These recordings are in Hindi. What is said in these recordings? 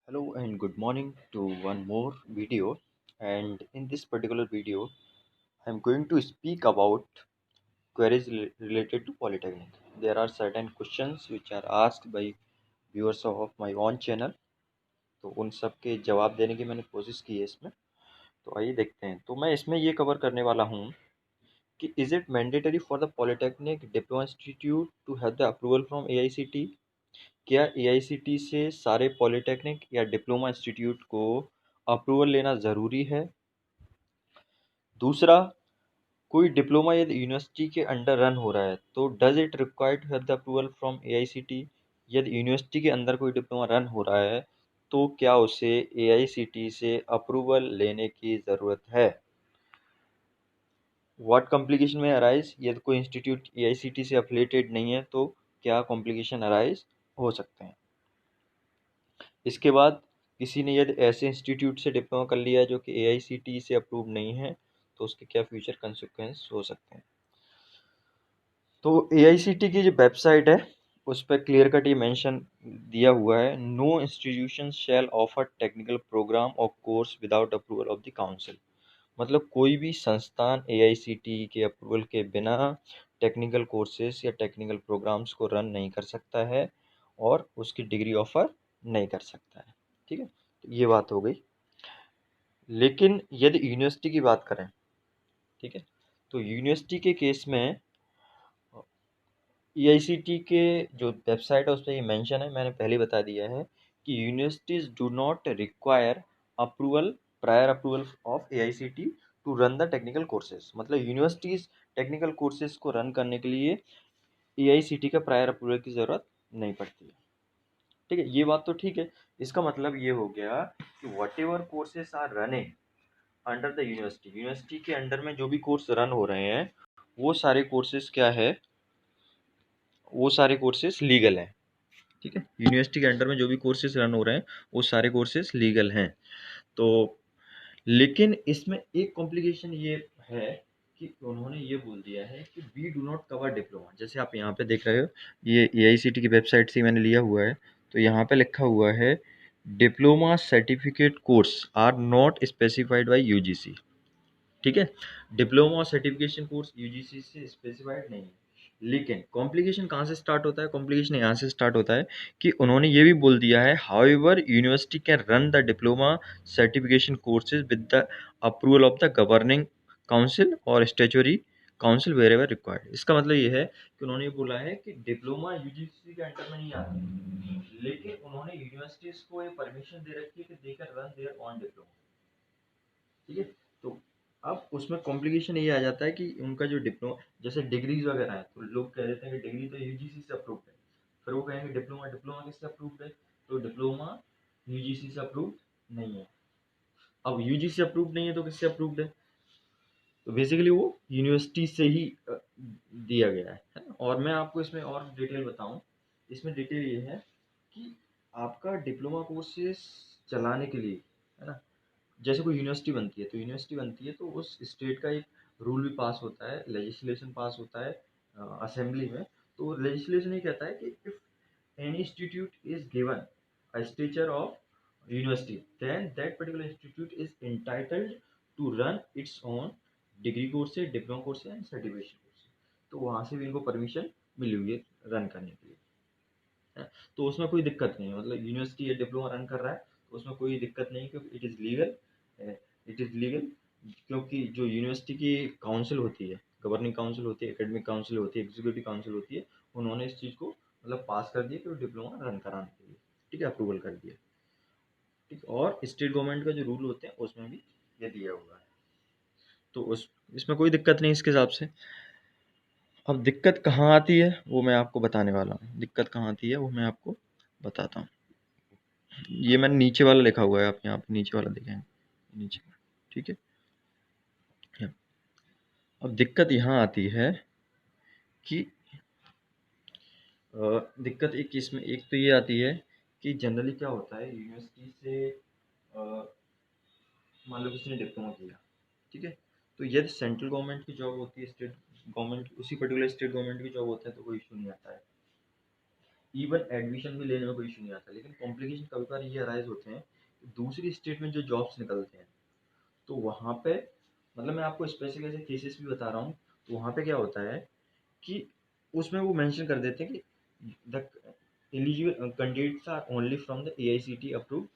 Hello and good morning to one more video. And in this particular video, I'm going to speak about queries related to Polytechnic. There are certain questions which are asked by viewers of my own channel. तो उन सब के जवाब देने की मैंने कोशिश की है इसमें। तो आइए देखते हैं। तो मैं इसमें ये कवर करने वाला हूँ कि is it mandatory for the polytechnic diploma institute to have the approval from AICTE? क्या AICTE से सारे पॉलिटेक्निक या डिप्लोमा इंस्टीट्यूट को अप्रूवल लेना ज़रूरी है? दूसरा, कोई डिप्लोमा यदि यूनिवर्सिटी के अंडर रन हो रहा है तो does it require to have the approval from AICTE? यदि यूनिवर्सिटी के अंदर कोई डिप्लोमा रन हो रहा है तो क्या उसे AICTE से अप्रूवल लेने की ज़रूरत है? व्हाट कॉम्प्लिकेशन में अराइज? यदि कोई इंस्टीट्यूट AICTE से अफिलिएटेड नहीं है तो क्या कॉम्प्लिकेशन अराइज हो सकते हैं? इसके बाद किसी ने यदि ऐसे इंस्टीट्यूट से डिप्लोमा कर लिया है जो कि AICTE से अप्रूव नहीं है तो उसके क्या फ्यूचर कंसिक्वेंस हो सकते हैं? तो AICTE की जो वेबसाइट है उस पर क्लियर कट ये मेंशन दिया हुआ है, नो इंस्टीट्यूशन शैल ऑफर टेक्निकल प्रोग्राम और course without approval of the council. मतलब कोई भी संस्थान AICTE के अप्रूवल के बिना टेक्निकल कोर्सेज या टेक्निकल प्रोग्राम्स को रन नहीं कर सकता है और उसकी डिग्री ऑफर नहीं कर सकता है। ठीक है, तो ये बात हो गई। लेकिन यदि यूनिवर्सिटी की बात करें, ठीक है, तो यूनिवर्सिटी के केस में AICTE के जो वेबसाइट है उस पर ये मेंशन है, मैंने पहले बता दिया है कि universities do not require approval prior approval of AICTE to run the technical courses. मतलब यूनिवर्सिटीज टेक्निकल कोर्सेज को रन करने के लिए AICTE का प्रायर अप्रूवल की ज़रूरत नहीं पड़ती है। ठीक है, ये बात तो ठीक है। इसका मतलब ये हो गया कि whatever courses are running under the university, university के अंडर में जो भी कोर्स रन हो रहे हैं वो सारे कोर्सेज क्या है, वो सारे कोर्सेज लीगल हैं। ठीक है, यूनिवर्सिटी के अंडर में जो भी कोर्सेज रन हो रहे हैं वो सारे कोर्सेज लीगल हैं। तो लेकिन इसमें एक कॉम्प्लिकेशन ये है कि उन्होंने ये बोल दिया है कि we do not cover diploma. जैसे आप यहाँ पे देख रहे हो, ये AICTE की वेबसाइट से मैंने लिया हुआ है, तो यहाँ पे लिखा हुआ है diploma certificate course are not specified by UGC। ठीक है, डिप्लोमा और सर्टिफिकेशन कोर्स UGC से स्पेसिफाइड नहीं है। लेकिन कॉम्प्लिकेशन कहाँ से स्टार्ट होता है? कॉम्प्लिकेशन यहाँ से स्टार्ट होता है कि उन्होंने ये भी बोल दिया है however university can run the diploma certification courses with the approval of the governing council और statutory council wherever required. इसका मतलब ये है कि उन्होंने ये बोला है कि डिप्लोमा UGC के अंडर में नहीं आती, लेकिन उन्होंने यूनिवर्सिटीज को ये परमिशन दे रखी है कि they can run there on diploma. ठीक है, तो अब उसमें कॉम्प्लिकेशन ये आ जाता है कि उनका जो डिप्लोमा, जैसे डिग्रीज वगैरह है तो लोग कह देते हैं कि डिग्री तो UGC से अप्रूव्ड है, फिर वो कहेंगे डिप्लोमा, डिप्लोमा किससे अप्रूव्ड है? तो डिप्लोमा UGC से अप्रूव्ड नहीं है। अब UGC से अप्रूव्ड नहीं है तो किससे अप्रूव्ड है? तो बेसिकली वो यूनिवर्सिटी से ही दिया गया है ना? और मैं आपको इसमें और डिटेल बताऊं, इसमें डिटेल ये है कि आपका डिप्लोमा कोर्सेज चलाने के लिए, है ना, जैसे कोई यूनिवर्सिटी बनती है तो यूनिवर्सिटी बनती है तो उस स्टेट का एक रूल भी पास होता है, लेजिस्लेशन पास होता है असेंबली में। तो लेजिस्लेशन ये कहता है कि if any institute is given a stature of university then that particular institute is entitled to run its own degree course, diploma course and certification course. तो वहाँ से भी इनको परमिशन मिली हुई है रन करने के लिए, है। तो उसमें कोई दिक्कत नहीं है, मतलब यूनिवर्सिटी ये डिप्लोमा रन कर रहा है तो उसमें कोई दिक्कत नहीं, क्योंकि it is legal, it is legal. क्योंकि जो यूनिवर्सिटी की काउंसिल होती है, गवर्निंग काउंसिल होती है, एकेडमिक काउंसिल होती है, एग्जीक्यूटिव काउंसिल होती है, उन्होंने इस चीज़ को मतलब पास कर दिया कि वो डिप्लोमा रन कराने के लिए, ठीक है, अप्रूवल कर दिया। ठीक, और स्टेट गवर्नमेंट का जो रूल होते हैं उसमें भी ये दिया हुआ है, तो उस इसमें कोई दिक्कत नहीं इसके हिसाब से। अब दिक्कत कहाँ आती है वो मैं आपको बताने वाला हूँ, दिक्कत कहाँ आती है वो मैं आपको बताता हूँ। ये मैंने नीचे वाला लिखा हुआ है, आप यहाँ पे नीचे वाला देखें, नीचे, ठीक है। अब दिक्कत यहाँ आती है कि दिक्कत एक इसमें एक तो ये आती है कि जनरली क्या होता है यूनिवर्सिटी से, मान लो किसी ने डिप्लोमा किया, ठीक है, तो यदि सेंट्रल गवर्नमेंट की जॉब होती है, स्टेट गवर्नमेंट, उसी पर्टिकुलर स्टेट गवर्नमेंट की जॉब होता है तो कोई इशू नहीं आता है। इवन एडमिशन भी लेने में कोई इशू नहीं आता। लेकिन कॉम्प्लिकेशन कभी कभार ये अराइज होते हैं कि दूसरी स्टेट में जो जॉब्स निकलते हैं, तो वहाँ पे मतलब मैं आपको स्पेसिफिक ऐसे केसेस भी बता रहा हूँ। तो वहाँ पे क्या होता है कि उसमें वो मेंशन कर देते हैं कि the eligible candidates are only from the AICTE approved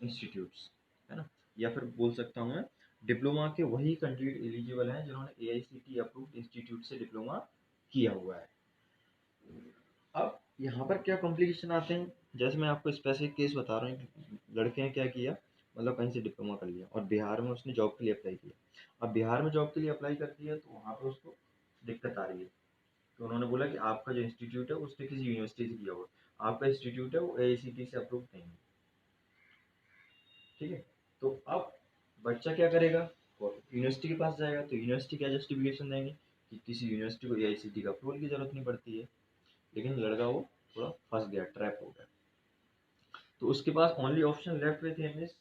institutes, है ना। या फिर बोल सकता हूँ मैं, डिप्लोमा के वही कैंडिडेट एलिजिबल हैं जिन्होंने एआईसीटी अप्रूव्ड इंस्टीट्यूट से डिप्लोमा किया हुआ है। अब यहाँ पर क्या कॉम्प्लिकेशन आते हैं, जैसे मैं आपको स्पेसिफिक केस बता रहा हूँ। लड़के ने क्या किया, मतलब कहीं से डिप्लोमा कर लिया और बिहार में उसने जॉब के लिए अप्लाई किया। अब बिहार में जॉब के लिए अप्लाई कर दिया तो वहाँ पर उसको दिक्कत आ रही है। तो उन्होंने बोला कि आपका जो इंस्टीट्यूट है उसने किसी यूनिवर्सिटी से किया हुआ, आपका इंस्टीट्यूट है वो एआईसीटी से अप्रूव नहीं है। ठीक है। तो अब बच्चा क्या करेगा, यूनिवर्सिटी के पास जाएगा, तो यूनिवर्सिटी क्या जस्टिफिकेशन देंगे कि किसी यूनिवर्सिटी को एआईसीटी का अप्रूवल की जरूरत नहीं पड़ती है। लेकिन लड़का वो थोड़ा फंस गया, ट्रैप हो गया। तो उसके पास only option left with him is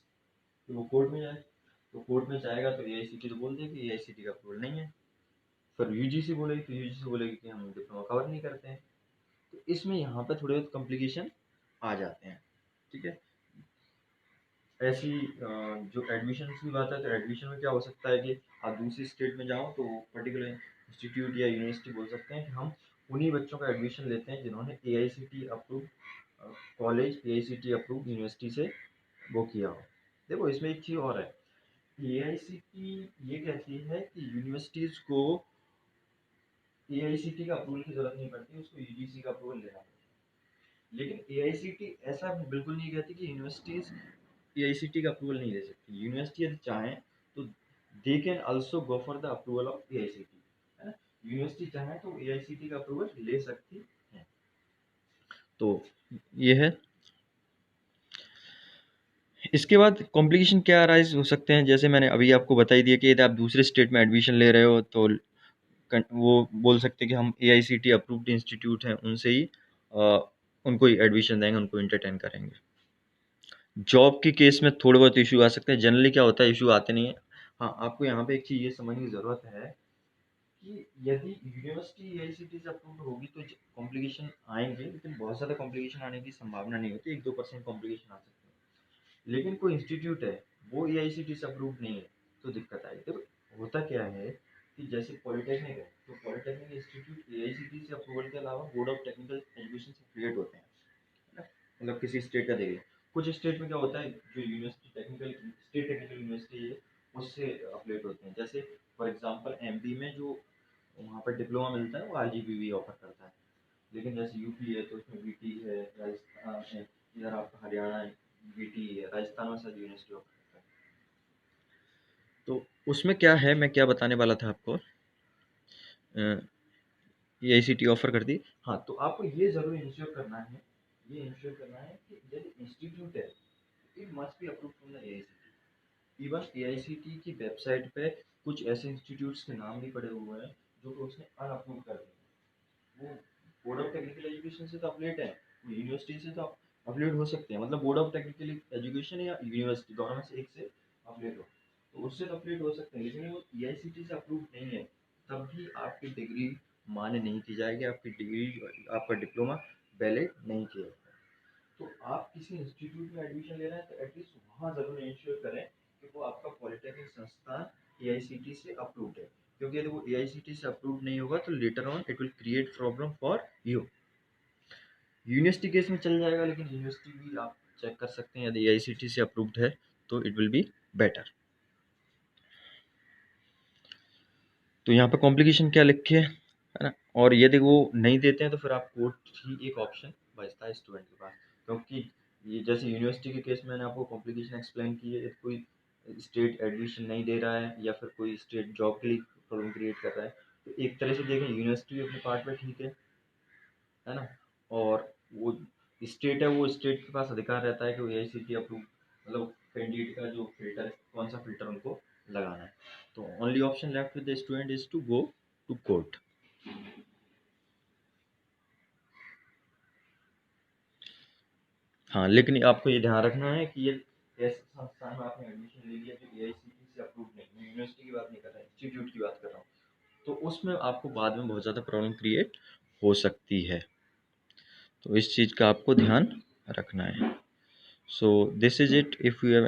कि वो कोर्ट में जाए। तो कोर्ट में जाएगा तो एआईसीटी तो बोल देगी एआईसीटी का अप्रूवल नहीं है। फिर यूजीसी बोलेगी तो यूजीसी बोलेगी कि हम डिप्लोमा कवर नहीं करते हैं। तो इसमें यहाँ पे थोड़े बहुत कॉम्प्लिकेशन आ जाते हैं। ठीक है। ऐसी जो एडमिशन की बात है, तो एडमिशन में क्या हो सकता है कि आप दूसरी स्टेट में जाओ तो पर्टिकुलर इंस्टीट्यूट या यूनिवर्सिटी बोल सकते हैं कि हम उन्हीं बच्चों का एडमिशन लेते हैं जिन्होंने AICT approve college, AICT approve university से वो किया हो। देखो इसमें एक चीज़ और है, एआईसीटी ये कहती है कि यूनिवर्सिटीज़ को एआईसीटी का अप्रूवल की जरूरत नहीं पड़ती, उसको यूजीसी का अप्रूवल लेना पड़ता है। लेकिन एआईसीटी ऐसा बिल्कुल नहीं कहती कि यूनिवर्सिटीज़ एआईसीटी का अप्रूवल नहीं ले सकती। यूनिवर्सिटी यदि चाहें तो they can also go for the approval of AICT, है ना। यूनिवर्सिटी चाहें तो एआईसीटी का अप्रूवल ले सकती है। तो ये है। इसके बाद कॉम्प्लिकेशन क्या अराइज हो सकते हैं, जैसे मैंने अभी आपको बता ही दिया कि यदि आप दूसरे स्टेट में एडमिशन ले रहे हो तो वो बोल सकते हैं कि हम एआईसीटी अप्रूव्ड इंस्टीट्यूट हैं उनसे ही उनको ही एडमिशन देंगे, उनको एंटरटेन करेंगे। जॉब के केस में थोड़े बहुत इशू आ सकते हैं, जनरली क्या होता है इशू आते नहीं है। हाँ, आपको यहाँ पे एक चीज़ ये समझने की ज़रूरत है कि यदि यूनिवर्सिटी एआईसीटी से अप्रूव्ड होगी तो कॉम्प्लिकेशन आएंगे, लेकिन बहुत ज़्यादा कॉम्प्लिकेशन आने की संभावना नहीं होती, 1-2% कॉम्प्लिकेशन आ सकते हैं। लेकिन कोई इंस्टीट्यूट है वो एआईसीटी से अप्रूव्ड नहीं है तो दिक्कत आएगी। तो होता क्या है कि जैसे पॉलिटेक्निक है, तो पॉलिटेक्निक इंस्टीट्यूट एआईसीटी से अप्रूवल के अलावा बोर्ड ऑफ टेक्निकल एजुकेशन से क्रिएट होते हैं, है ना। मतलब किसी स्टेट का देखिए, कुछ स्टेट में क्या होता है, जो university technical state technical university है उससे अपडेट होते हैं। जैसे फॉर एग्जांपल एमपी में जो वहाँ पर डिप्लोमा मिलता है वो आरजीपीवी ऑफर करता है। लेकिन जैसे यूपी है तो उसमें बीटी है, राजस्थान है, इधर आपका हरियाणा है बीटी है, राजस्थान में शायद यूनिवर्सिटी ऑफर करता है। तो उसमें क्या है, मैं क्या बताने वाला था आपको, एआईसीटी ऑफर कर दी। हाँ, तो आपको ये जरूर इंश्योर करना है, ये इंश्योर करना है कि यदि इंस्टीट्यूट है it must be approved from the AICT. Even AICT की वेबसाइट पे कुछ ऐसे इंस्टीट्यूट्स के नाम भी पड़े हुए हैं जो कि उसने अनअप्रूव कर दिए। वो बोर्ड ऑफ टेक्निकल एजुकेशन से तो अपडेट है, यूनिवर्सिटी से तो अपडेट हो सकते हैं, मतलब बोर्ड ऑफ टेक्निकल एजुकेशन या यूनिवर्सिटी दोनों में से एक से अपडेट हो, तो उससे तो अपडेट हो सकते हैं। लेकिन वो एआईसीटी से अप्रूव नहीं है, तब भी आपकी डिग्री मान्य नहीं की जाएगी, आपकी डिग्री, आपका डिप्लोमा वैलिड नहीं किया जाएगा। तो आप किसी इंस्टीट्यूट में एडमिशन ले रहे हैं तो एटलीस्ट वहाँ ज़रूर इंश्योर करें कि वो आपका पॉलिटेक्निक संस्थान एआईसीटी से अप्रूव्ड है। क्योंकि यदि वो एआईसीटी से अप्रूव्ड नहीं होगा तो later on it will create problem for you. University case में चल जाएगा, लेकिन यूनिवर्सिटी भी आप चेक कर सकते हैं, यदि एआईसीटी से अप्रूव्ड है तो इट विल बी बेटर। तो यहाँ पे कॉम्प्लिकेशन क्या लिखे है ना। और यदि वो नहीं देते हैं तो फिर आप कोर्ट ही एक ऑप्शन बचता है स्टूडेंट के पास। क्योंकि ये जैसे यूनिवर्सिटी के केस में मैंने आपको कॉम्प्लिकेशन एक्सप्लेन की है, यदि कोई स्टेट एडमिशन नहीं दे रहा है या फिर कोई स्टेट जॉब के लिए प्रॉब्लम क्रिएट कर रहा है, तो एक तरह से देखें यूनिवर्सिटी भी अपने पार्ट में ठीक है ना। और वो स्टेट है, वो स्टेट के पास अधिकार रहता है कि वो एआईसीटी अप्रूव मतलब कैंडिडेट का जो फिल्टर है कौन सा फिल्टर उनको लगाना है। तो only option left with the student is to go to court. हाँ, लेकिन आपको ये ध्यान रखना है कि ये ऐसे संस्थान में आपने एडमिशन ले लिया जो एआईसीटी से अप्रूव नहीं, मैं यूनिवर्सिटी की बात नहीं कर रहा, इंस्टीट्यूट की बात कर रहा हूँ, तो उसमें आपको बाद में बहुत ज़्यादा प्रॉब्लम क्रिएट हो सकती है। तो इस चीज़ का आपको ध्यान रखना है। So this is it. If you have